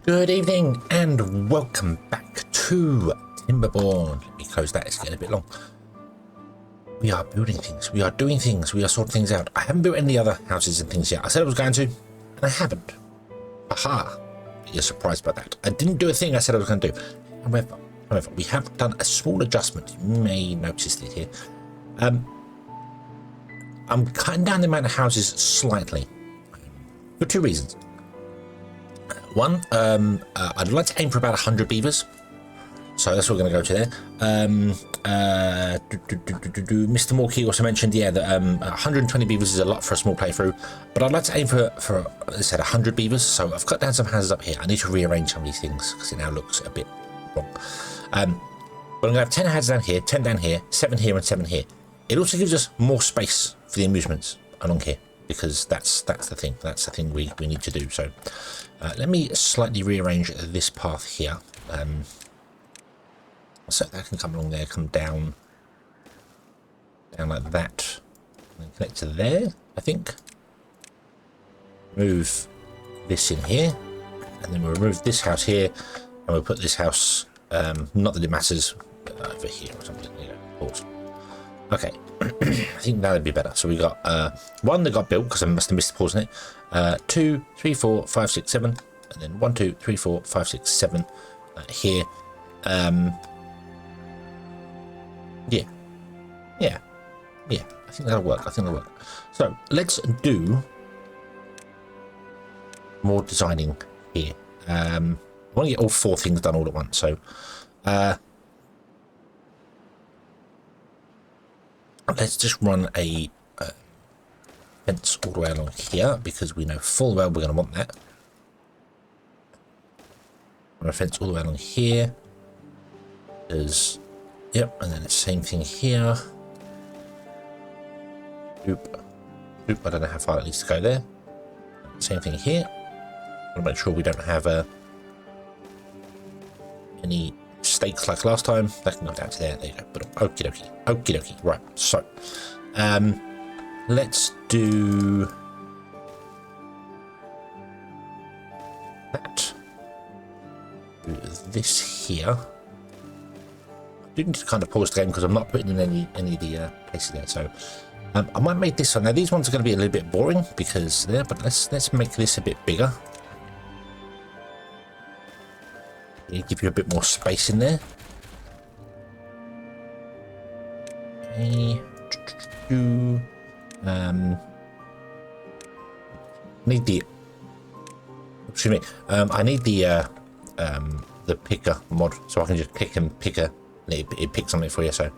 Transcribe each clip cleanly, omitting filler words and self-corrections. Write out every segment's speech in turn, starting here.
Good evening and welcome back to Timberborn. Let me close that, it's getting a bit long. We are building things, we are doing things, we are sorting things out. I haven't built any other houses and things yet. I said I was going to, and I haven't. Aha! You're surprised by that. I didn't do a thing I said I was going to do. However, we have done a small adjustment. You may notice it here. I'm cutting down the amount of houses slightly for two reasons. One, I'd like to aim for about 100 beavers, so that's what we're going to go to there. Mr. Morkey also mentioned, yeah, that 120 beavers is a lot for a small playthrough, but I'd like to aim for as I said, 100 beavers. So I've cut down some houses up here. I need to rearrange some of these things because it now looks a bit wrong. But I'm going to have 10 houses down here, 10 down here, 7 here, and 7 here. It also gives us more space for the amusements along here, because that's the thing we need to do. So let me slightly rearrange this path here, so that can come along there, come down like that, and connect to there. I think move this in here, and then we'll remove this house here, and we'll put this house, not that it matters, over here or something. There you go. Pause. Okay. I think that'd be better. So we got one that got built because I must have missed pausing it. 2, 3, 4, 5, 6, 7, and then 1, 2, 3, 4, 5, 6, 7 here. Yeah. I think that'll work. So let's do more designing here. I want to get all 4 things done all at once. So let's just run a fence all the way along here, because we know full well we're going to want that. Run a fence all the way along here. There's, yep, and then the same thing here. Oop. I don't know how far it needs to go there. Same thing here. I want to make sure we don't have any stakes like last time. That can go down to there. There you go. But okie dokie. Right. So, let's do that. Do this here. I do need to kind of pause the game because I'm not putting in any of the places there. So, I might make this one. Now these ones are going to be a little bit boring because there. But let's make this a bit bigger. Give you a bit more space in there. Okay. Need the. Excuse me. I need the picker mod, so I can just pick and pick a. It picks something for you. So,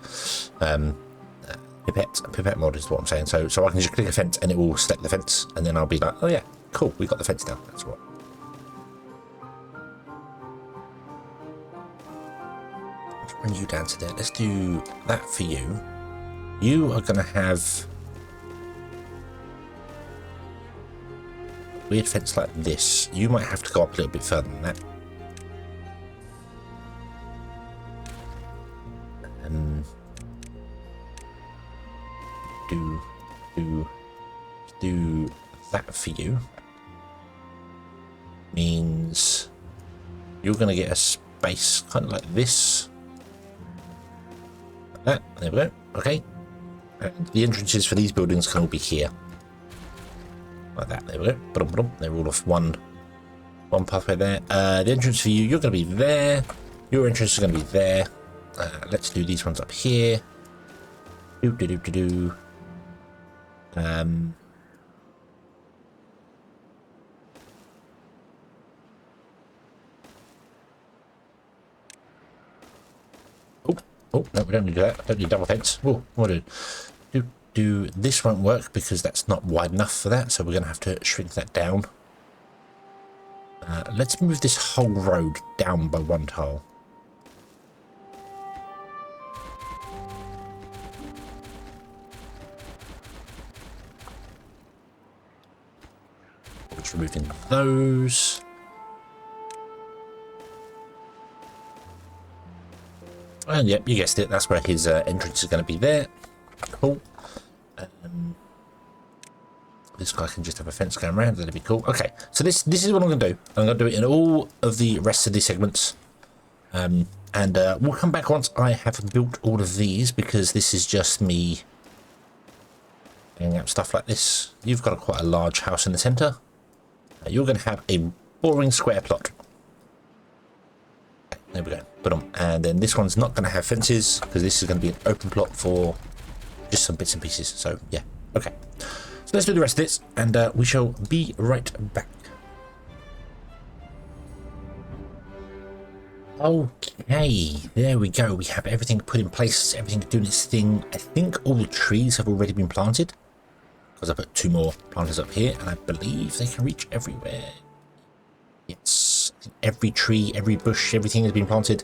pipette mod is what I'm saying. So I can just click a fence and it will select the fence, and then I'll be like, oh yeah, cool, we got the fence down. That's what. Bring you down to there. Let's do that for you. You are going to have a weird fence like this. You might have to go up a little bit further than that. Do that for you. Means you're going to get a space kind of like this. That, there we go. Okay, and the entrances for these buildings can all be here, like that. There we go. They're all off one pathway there. The entrance for you, you're going to be there. Your entrance is going to be there. Let's do these ones up here. Oh, no, we don't need that. Don't need double fence. Oh, what do this won't work because that's not wide enough for that, so we're going to have to shrink that down. Let's move this whole road down by 1 tile. Just removing those. And yep, you guessed it, that's where his entrance is going to be there. Cool. this guy can just have a fence going around. That'd be cool. Okay, so this is what I'm going to do. I'm going to do it in all of the rest of these segments. And we'll come back once I have built all of these, because this is just me getting up stuff like this. You've got quite a large house in the centre. You're going to have a boring square plot. Okay, there we go. Put on. And then this one's not going to have fences, because this is going to be an open plot for just some bits and pieces. So yeah, okay. So let's do the rest of this, and we shall be right back. Okay, there we go. We have everything put in place, everything doing its thing. I think all the trees have already been planted, because I put 2 more planters up here, and I believe they can reach everywhere. Yes, every tree, every bush, everything has been planted.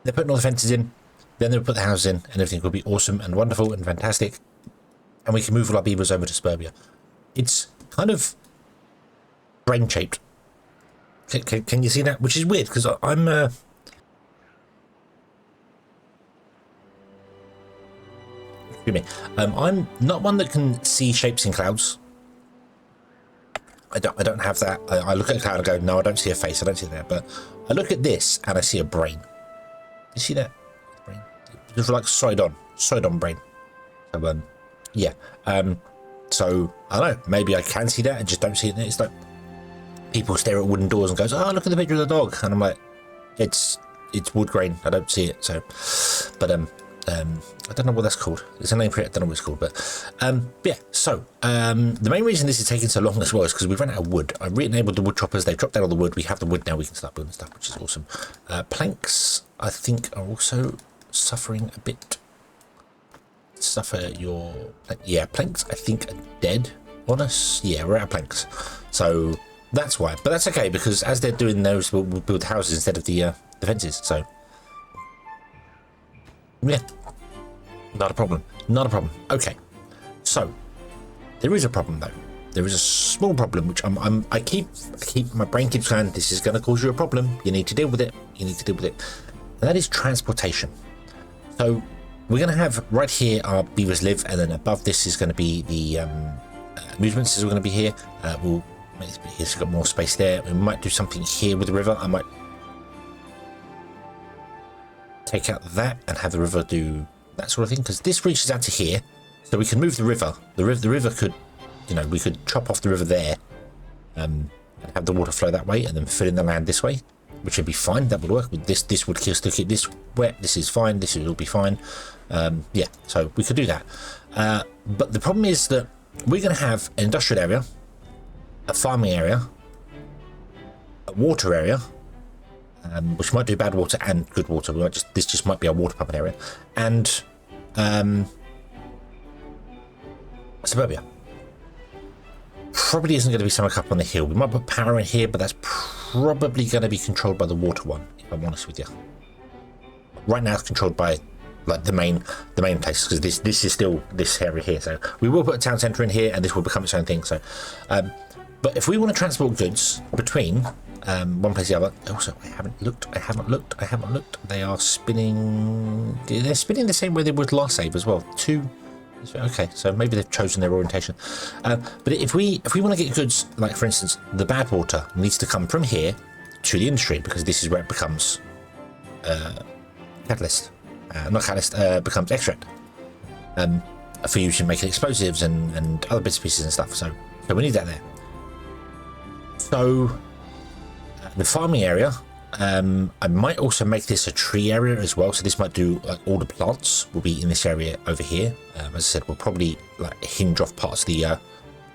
They're putting all the fences in, then they'll put the houses in, and everything will be awesome and wonderful and fantastic. And we can move all our beavers over to Suburbia. It's kind of brain-shaped. Can you see that? Which is weird, because I'm... excuse me. I'm not one that can see shapes in clouds. I don't have that. I look at a cloud and go, no, I don't see a face. I don't see that. But I look at this and I see a brain. You see that? Brain. It's like side-on brain. So, yeah. So I don't know. Maybe I can see that and just don't see it. It's like people stare at wooden doors and goes, oh, look at the picture of the dog, and I'm like, it's wood grain. I don't see it. So, but I don't know what that's called. There's a name for it. I don't know what it's called, but yeah. So the main reason this is taking so long as well is because we've run out of wood. I've re-enabled the wood choppers. They've dropped out all the wood. We have the wood now. We can start building stuff, which is awesome. Planks, I think, are also suffering a bit. Suffer your... yeah, planks, I think, are dead on us. Yeah, we're out of planks. So that's why. But that's okay, because as they're doing those, we'll build houses instead of the fences. So yeah, not a problem. Not a problem. Okay. So there is a problem though. There is a small problem which I keep my brain keeps going, this is going to cause you a problem. You need to deal with it. You need to deal with it. And that is transportation. So we're going to have right here our beavers live, and then above this is going to be the amusements. Is going to be here. We'll make this bit here so we've got more space there. We might do something here with the river. I might take out that and have the river do that sort of thing, because this reaches out to here, so we can move the river. The river could, you know, we could chop off the river there, and have the water flow that way, and then fill in the land this way, which would be fine. That would work. With this would still keep this wet. This is fine. This will be fine. Yeah, so we could do that. But the problem is that we're going to have an industrial area, a farming area, a water area, which might do bad water and good water. This just might be our water pumping area, and Suburbia. Probably isn't going to be something up on the hill. We might put power in here, but that's probably going to be controlled by the water one, if I'm honest with you. Right now it's controlled by like the main place, because this is still this area here. So we will put a town centre in here, and this will become its own thing. So but if we want to transport goods between one place and the other, also I haven't looked. They are spinning. They're spinning the same way they would last save as well. Okay, so maybe they've chosen their orientation. But if we want to get goods, like for instance, the badwater needs to come from here to the industry, because this is where it becomes catalyst. Not catalyst, becomes extract. For use in making explosives and other bits and pieces and stuff. So we need that there. So the farming area, I might also make this a tree area as well. So this might do like all the plants will be in this area over here. As I said, we'll probably like hinge off parts of the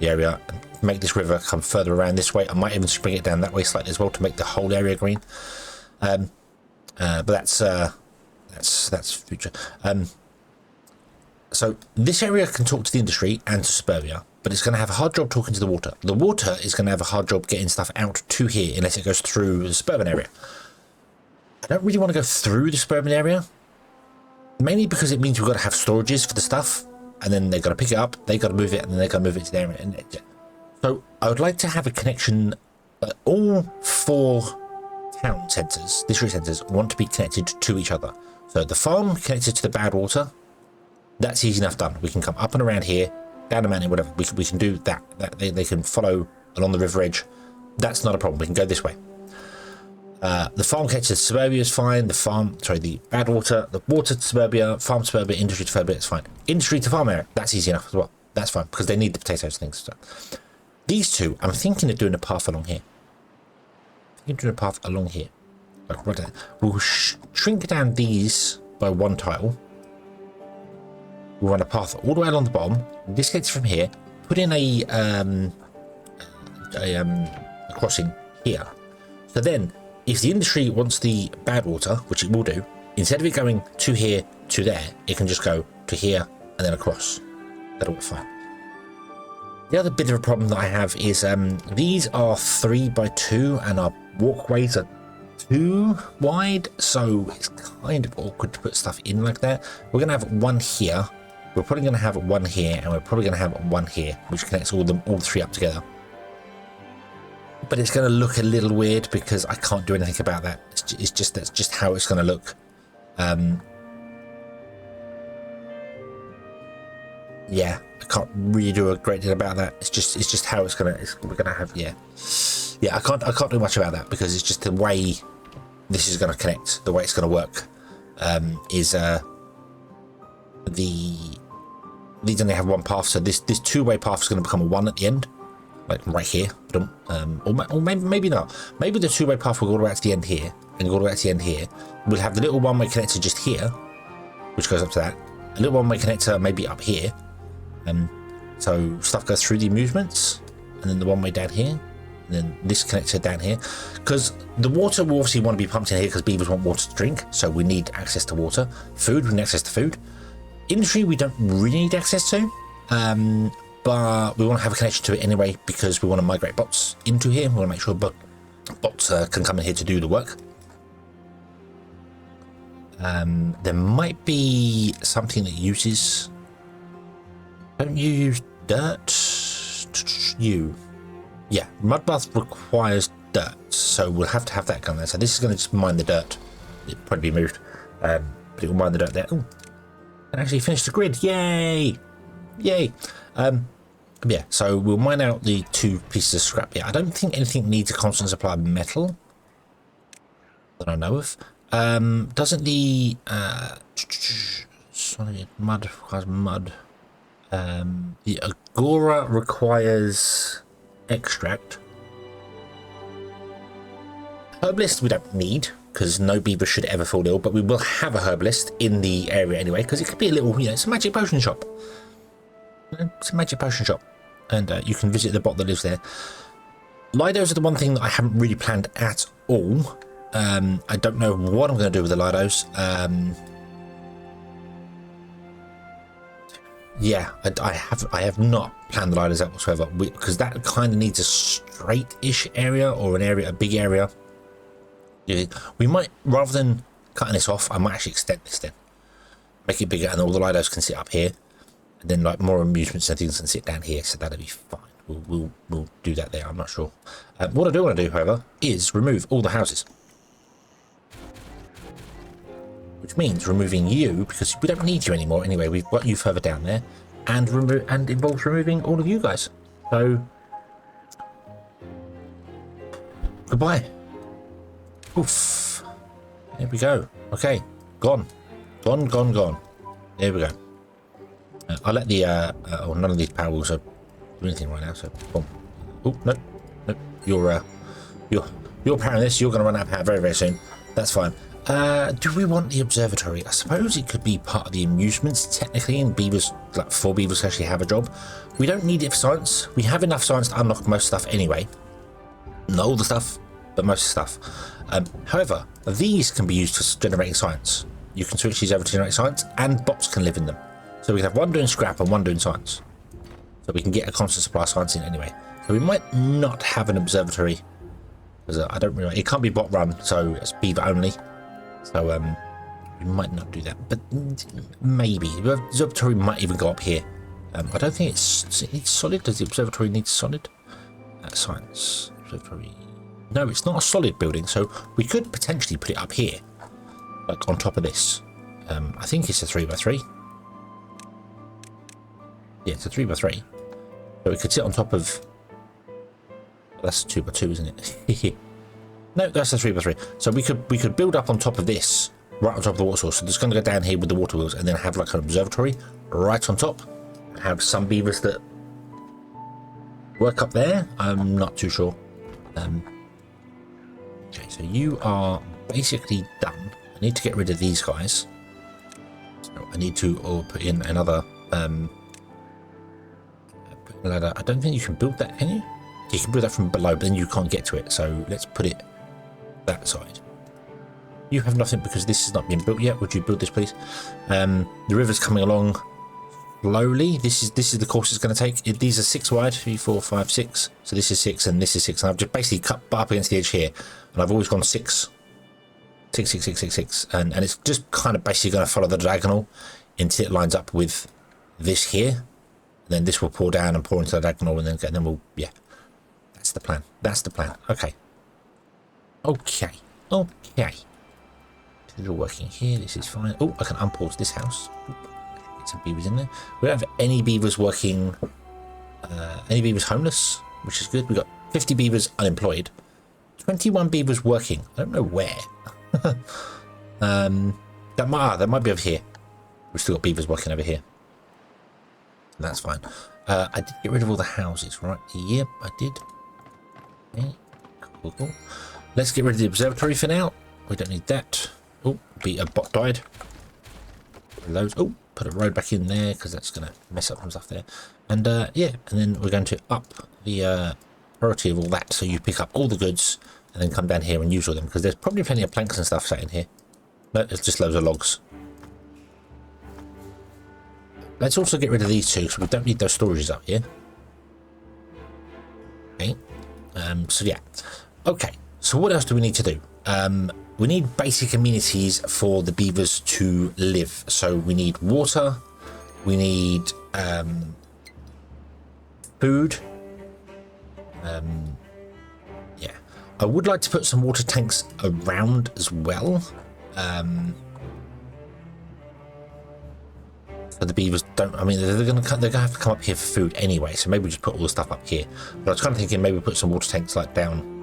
area and make this river come further around this way. I might even spring it down that way slightly as well to make the whole area green. But that's future. So this area can talk to the industry and to Suburbia, but it's going to have a hard job talking to the water. The water is going to have a hard job getting stuff out to here unless it goes through the suburban area. I don't really want to go through the suburban area, mainly because it means we've got to have storages for the stuff, and then they've got to pick it up, they've got to move it, and then they've got to move it to there. So I would like to have a connection. All 4 town centres, district centres, want to be connected to each other. So the farm connected to the badwater, that's easy enough done. We can come up and around here, down the mountain, whatever. We can do that. They can follow along the river edge. That's not a problem. We can go this way. The farm catch to Suburbia is fine. The badwater, the water to Suburbia, farm to Suburbia, industry to Suburbia, it's fine. Industry to farm area, that's easy enough as well. That's fine because they need the potatoes things. So. These two, I'm thinking of doing a path along here. Like right there. We'll shrink down these by one tile. We'll run a path all the way along the bottom. This gets from here. Put in a crossing here. So then, if the industry wants the badwater, which it will do, instead of it going to here to there, it can just go to here and then across. That'll be fine. The other bit of a problem that I have is these are 3 by 2 and our walkways are too wide, so it's kind of awkward to put stuff in like that. We're going to have one here. We're probably going to have one here, and we're probably going to have one here, which connects all 3 up together. But it's going to look a little weird because I can't do anything about that. That's just how it's going to look. Yeah, I can't really do a great deal about that. It's just how it's gonna. We're gonna have yeah. I can't do much about that because it's just the way this is going to connect. The way it's going to work these only have one path, so this two-way path is going to become a 1 at the end. Like right here, or maybe not. Maybe the two-way path will go all the way to the end here, and go all the way to the end here. We'll have the little one-way connector just here, which goes up to that. A little one-way connector maybe up here, so stuff goes through the amusements, and then the one-way down here, and then this connector down here. Because the water will obviously want to be pumped in here because beavers want water to drink, so we need access to water. Food, we need access to food. Industry, we don't really need access to. But we want to have a connection to it anyway because we want to migrate bots into here. We want to make sure bots can come in here to do the work. There might be something that uses... Don't you use dirt? Yeah, mud bath requires dirt, so we'll have to have that come there. So this is going to just mine the dirt. It'll probably be moved, but it will mine the dirt there. Oh, and actually finish the grid. Yay! Yay! Yeah, so we'll mine out the 2 pieces of scrap here. I don't think anything needs a constant supply of metal that I know of. Doesn't the solid mud requires mud? The agora requires extract. Herbalist we don't need because no beaver should ever fall ill, but we will have a herbalist in the area anyway because it could be a little, it's a magic potion shop. It's a magic potion shop, and you can visit the bot that lives there. Lidos are the one thing that I haven't really planned at all. I don't know what I'm going to do with the Lidos. Yeah, I have not planned the Lidos out whatsoever because that kind of needs a straight-ish area or a big area. We might, rather than cutting this off, I might actually extend this then, make it bigger, and all the Lidos can sit up here. And then like more amusements and things can sit down here, so that'll be fine. We'll do that there. I'm not sure. What I do want to do, however, is remove all the houses, which means removing you because we don't need you anymore. Anyway, we've got you further down there, and involves removing all of you guys. So goodbye. Oof. There we go. Okay, gone. There we go. I'll let the none of these power wheels are doing anything right now, so boom. Oh no, you're powering this. You're going to run out of power very, very soon. That's fine. Do we want the observatory? I suppose it could be part of the amusements technically, and beavers, like 4 beavers actually have a job. We don't need it for science. We have enough science to unlock most stuff anyway. Not all the stuff, but most stuff. However, these can be used for generating science. You can switch these over to generate science, and bots can live in them. So we can have one doing scrap and one doing science. So we can get a constant supply of science in anyway. So we might not have an observatory. Because I don't really... It can't be bot run, so it's beaver only. So we might not do that. But maybe. The observatory might even go up here. I don't think it's solid. Does the observatory need solid? Science. Observatory... No, it's not a solid building. So we could potentially put it up here. Like on top of this. I think it's a 3 by 3. Yeah, it's a 3x3. So we could sit on top of... That's a 2x2, isn't it? No, that's a 3x3. So we could build up on top of this, right on top of the water source. So just going to go down here with the water wheels and then have like an observatory right on top. Have some beavers that work up there. I'm not too sure. Okay, so you are basically done. I need to get rid of these guys. So I need to put in another ladder. I don't think you can build that, can you? You can build that from below, but then you can't get to it. So let's put it that side. You have nothing because this has not been built yet. Would you build this, please? The river's coming along slowly. This is the course it's going to take. These are 6 wide, 3, 4, 5, 6. So this is 6 and this is 6. And I've just basically cut up against the edge here, and I've always gone 6, 6, 6, 6, 6, 6, and it's just kind of basically going to follow the diagonal until it lines up with this here. And then this will pour down and pour into the diagonal, and then we'll, yeah. That's the plan. That's the plan. Okay. Okay. Okay. This is all working here. This is fine. Oh, I can unpause this house. Get some beavers in there. We don't have any beavers working. Any beavers homeless, which is good. We've got 50 beavers unemployed. 21 beavers working. I don't know where. That might be over here. We've still got beavers working over here. That's fine. I did get rid of all the houses, right? Yep, I did. Okay. Cool, cool. Let's get rid of the observatory for now. We don't need that. Oh, a bot died. Those. Oh, put a road back in there because that's going to mess up some stuff there. And yeah, and then we're going to up the priority of all that, so you pick up all the goods and then come down here and use all them, because there's probably plenty of planks and stuff sat in here. No, it's just loads of logs. Let's also get rid of these two, because we don't need those storages up here. Okay. So yeah. Okay. So what else do we need to do? We need basic amenities for the beavers to live. So we need water. We need food. Yeah. I would like to put some water tanks around as well. But the beavers don't. I mean, they're gonna have to come up here for food anyway. So maybe we just put all the stuff up here. But I was kind of thinking maybe put some water tanks like down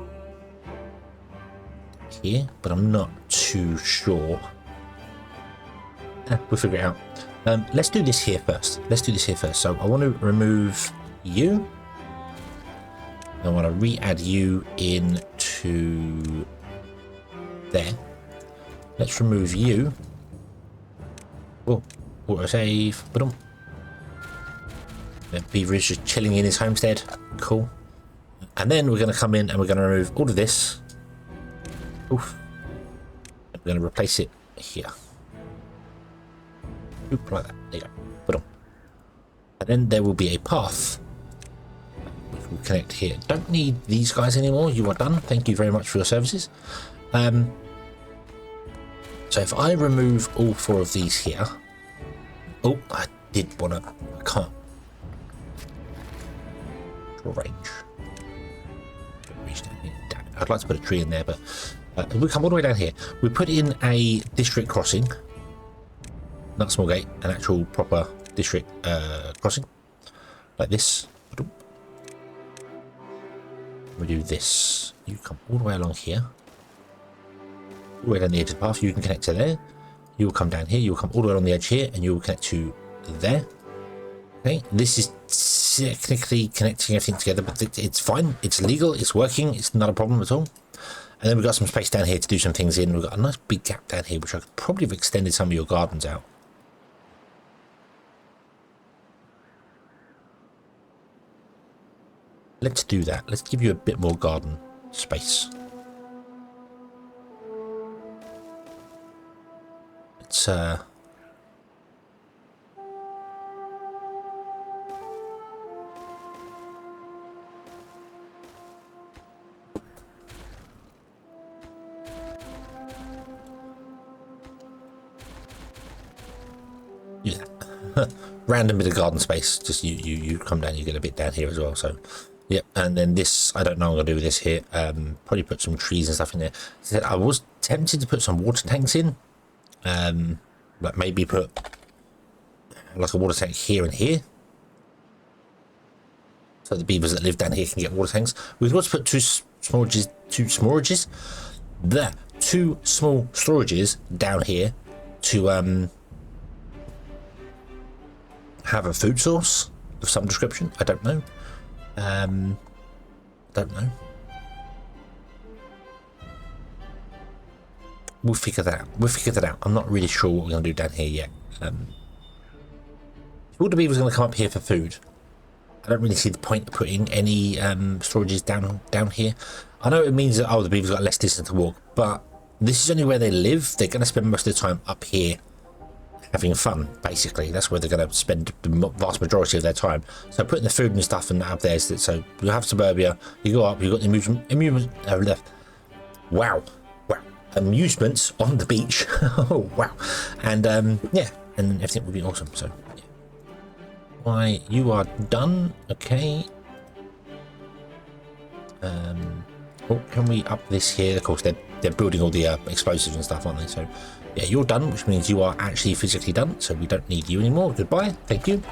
here, but I'm not too sure. We'll figure it out. Let's do this here first. So I want to remove you. I want to re-add you into there. Let's remove you. Oh, auto save. But the Beaver is just chilling in his homestead. Cool. And then we're going to come in and we're going to remove all of this. Oof. We're going to replace it here. Oop, like that. There you go. Put on. And then there will be a path which will connect here. Don't need these guys anymore. You are done. Thank you very much for your services. So if I remove all 4 of these here. Oh, I did want to. I can't. Draw range. Reach down here. Damn it. I'd like to put a tree in there, but. We come all the way down here. We put in a district crossing, not a small gate, an actual proper district crossing, like this. We do this. You come all the way along here, all the way down the edge of the path. You can connect to there. You will come down here. You will come all the way along the edge here, and you will connect to there. Okay, this is technically connecting everything together, but it's fine. It's legal. It's working. It's not a problem at all. And then we've got some space down here to do some things in. We've got a nice big gap down here, which I could probably have extended some of your gardens out. Let's do that. Let's give you a bit more garden space. It's yeah. Random bit of garden space. Just you come down, you get a bit down here as well. So yep. And then this, I don't know what I'm gonna do with this here. Probably put some trees and stuff in there. So I was tempted to put some water tanks in. Like maybe put like a water tank here and here. so the beavers that live down here can get water tanks. We've got to put two small storages down here to have a food source of some description. I don't know. Don't know. We'll figure that out. We'll figure that out. I'm not really sure what we're going to do down here yet. If all the beavers are going to come up here for food, I don't really see the point of putting any storages down here. I know it means that, oh, the beavers got less distance to walk, but this is only where they live. They're going to spend most of the time up here having fun, basically. That's where they're going to spend the vast majority of their time. So putting the food and stuff and up there is that, so you have Suburbia, you go up, you've got the amusements on the beach. Oh wow. And yeah, and everything will be awesome. So yeah. Why, you are done. Okay. Oh, can we up this here? Of course they're building all the explosives and stuff, aren't they? So yeah, you're done, which means you are actually physically done, so we don't need you anymore. Goodbye. Thank you.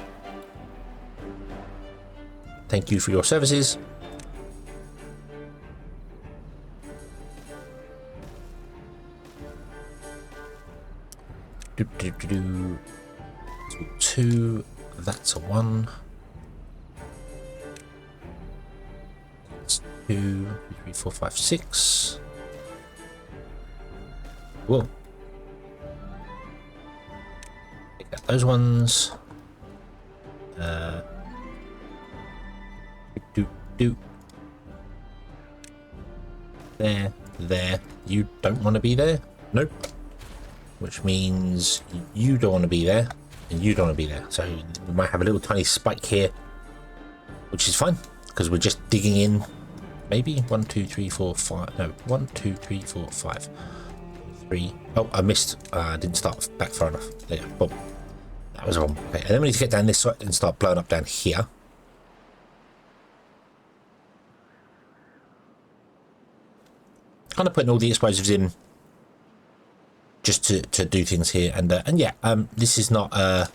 Thank you for your services. Two, that's a 1. That's 2, 3, 4, 5, 6. Whoa. Take out those ones. There. You don't want to be there? Nope. Which means you don't want to be there, and you don't want to be there. So we might have a little tiny spike here, which is fine, because we're just digging in. Maybe 1, 2, 3, 4, 5. No, 1, 2, 3, 4, 5. 3. Oh, I missed. I didn't start back far enough. There. Boom. That was wrong. Okay, and then we need to get down this side and start blowing up down here. Kind of putting all the explosives in just to do things here, and yeah, this is not I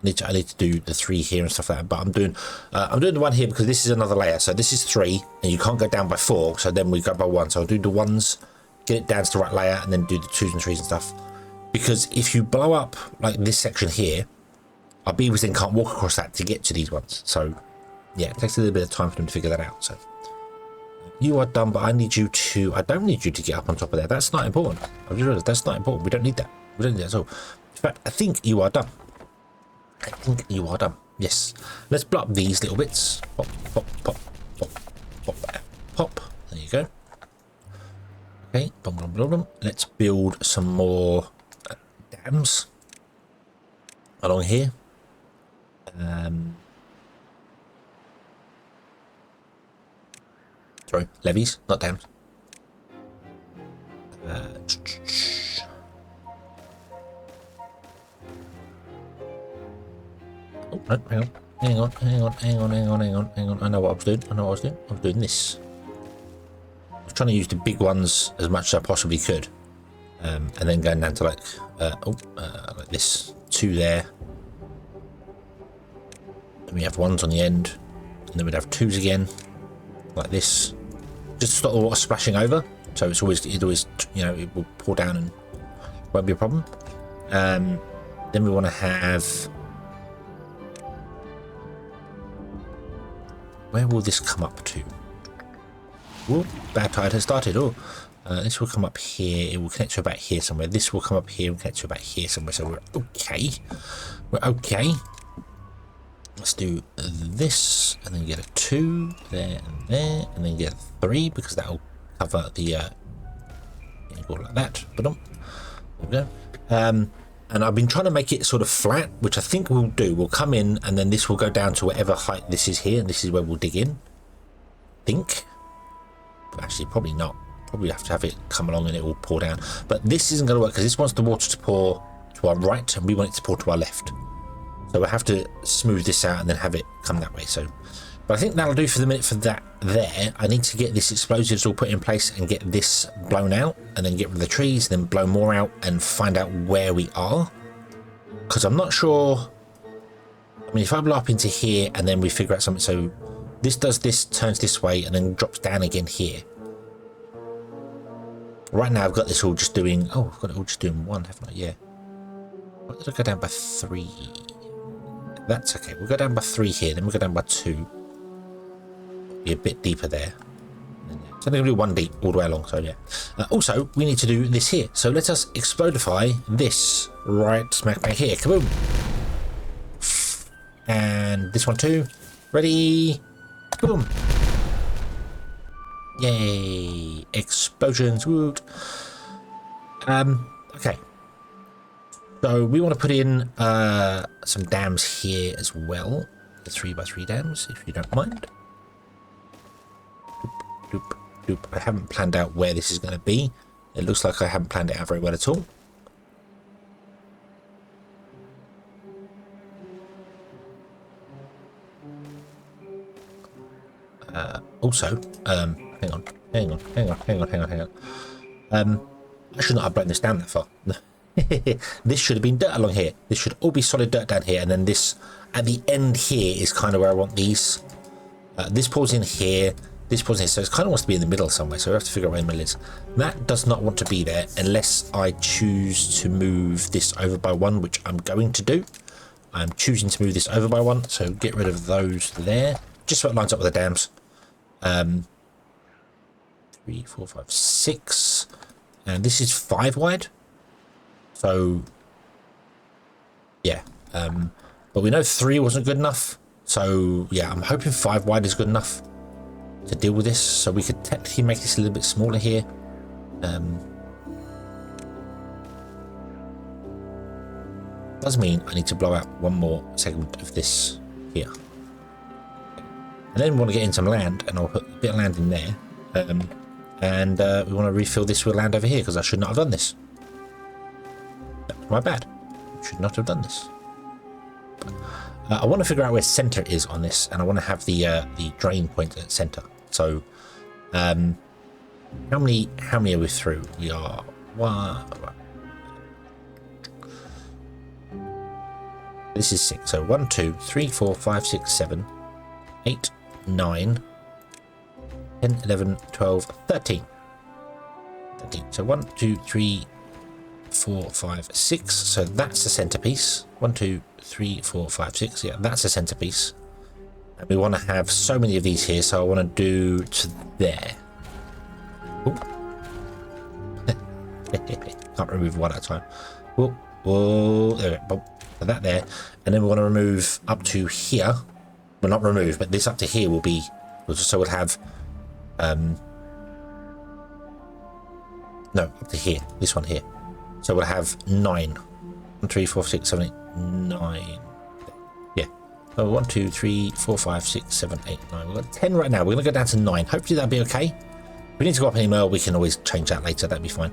need to do the 3 here and stuff like that, but I'm doing the 1 here because this is another layer. So this is 3 and you can't go down by 4, so then we go by 1. So I'll do the 1s, get it down to the right layer, and then do the 2s and 3s and stuff, because if you blow up like this section here, our beavers then can't walk across that to get to these ones. So yeah, it takes a little bit of time for them to figure that out. So you are done, but I need you to... I don't need you to get up on top of there. That's not important. I've just realized that's not important. We don't need that. We don't need that at all. In fact, I think you are done. I think you are done. Yes. Let's blow up these little bits. Pop, pop, pop, pop, pop, pop. There you go. Okay. Boom, boom, boom, boom. Let's build some more dams along here. Sorry, levees, not dams. Oh, no, hang on. I know what I was doing. I was doing this. I was trying to use the big ones as much as I possibly could. And then going down to like, like this. 2 there. Then we have 1s on the end. And then we'd have 2s again. Like this. Just to stop the water splashing over, so it always, you know, it will pour down and won't be a problem. Then we want to have, where will this come up to? Oh, bad tide has started. Oh, this will come up here. It will connect to about here somewhere. This will come up here and connect to about here somewhere. So we're okay. We're okay. Let's do this, and then get a 2 there and there, and then get a 3 because that'll cover the go like that. There we go. And I've been trying to make it sort of flat, which I think we'll do. We'll come in, and then this will go down to whatever height this is here, and this is where we'll dig in. Think, but actually probably not. Probably have to have it come along and it will pour down. But this isn't going to work because this wants the water to pour to our right, and we want it to pour to our left. So we'll have to smooth this out and then have it come that way. So, but I think that'll do for the minute for that there. I need to get this explosives all put in place and get this blown out, and then get rid of the trees, and then blow more out and find out where we are. Because I'm not sure I mean, if I blow up into here and then we figure out something, so this does this, turns this way, and then drops down again here. Right now I've got this all just doing, oh, I've got it all just doing 1, haven't I? Yeah. Why did I go down by 3? That's okay. We'll go down by 3 here, then we'll go down by 2. Be a bit deeper there. So I'm going to do 1 deep all the way along, so yeah. Also, we need to do this here. So let us explodify this right smack bang here. Kaboom! And this one too. Ready? Kaboom! Yay! Explosions, woot! Okay. So we want to put in some dams here as well. The 3x3 dams, if you don't mind. Doop, doop, doop. I haven't planned out where this is going to be. It looks like I haven't planned it out very well at all. Also, hang on. I should not have blown this down that far. This should have been dirt along here. This should all be solid dirt down here, and then this at the end here is kind of where I want these. This pours in here, this pours in here, so it kind of wants to be in the middle somewhere, so we have to figure out where the middle is. That does not want to be there unless I choose to move this over by 1, which I'm going to do. I'm choosing to move this over by 1, so get rid of those there. Just so it lines up with the dams. 3, 4, 5, 6, and this is 5 wide. So yeah, but we know 3 wasn't good enough. So yeah, I'm hoping 5 wide is good enough to deal with this. So we could technically make this a little bit smaller here. Does mean I need to blow out 1 more segment of this here. And then we want to get in some land, and I'll put a bit of land in there. And we want to refill this with land over here, because I should not have done this. That was my bad. I should not have done this. I want to figure out where center is on this, and I want to have the drain point at center. So, how many are we through? We are 1. This is 6. So 1, 2, 3, 4, 5, 6, 7, 8, 9, 10, 11, 12, 13. 13. So 1, 2, 3, 4, 5, 6. So that's the centerpiece. 1, 2, 3, 4, 5, 6. Yeah, that's the centerpiece. And we want to have so many of these here, so I want to do to there. Can't remove one at a time. Whoa, whoa, there we go. So that there. And then we want to remove up to here. Well, not remove, but this up to here will be, so we'll have, no, up to here, this one here. So we'll have 9. 1, 3, 4, 6, 7, 8, 9. Yeah. So 1, 2, 3, 4, 5, 6, 7, 8, 9. We've got 10 right now. We're going to go down to 9. Hopefully that'll be okay. If we need to go up any more, we can always change that later. That'd be fine.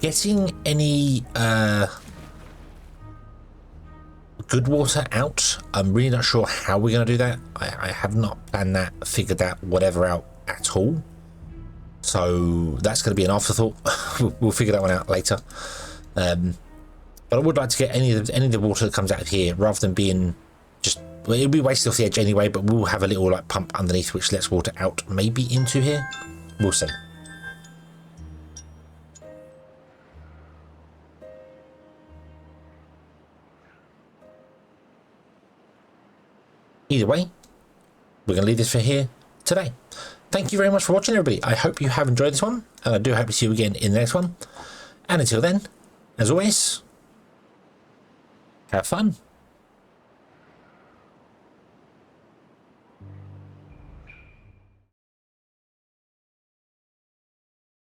Getting any good water out, I'm really not sure how we're going to do that. I have not planned that, figured that whatever out at all. So that's going to be an afterthought. We'll figure that one out later. But I would like to get any of the water that comes out of here, rather than being just, well, it'll be wasted off the edge anyway, but we'll have a little like pump underneath which lets water out maybe into here. We'll see. Either way, we're going to leave this for here today. Thank you very much for watching, everybody. I hope you have enjoyed this one, and I do hope to see you again in the next one. And until then, as always, have fun.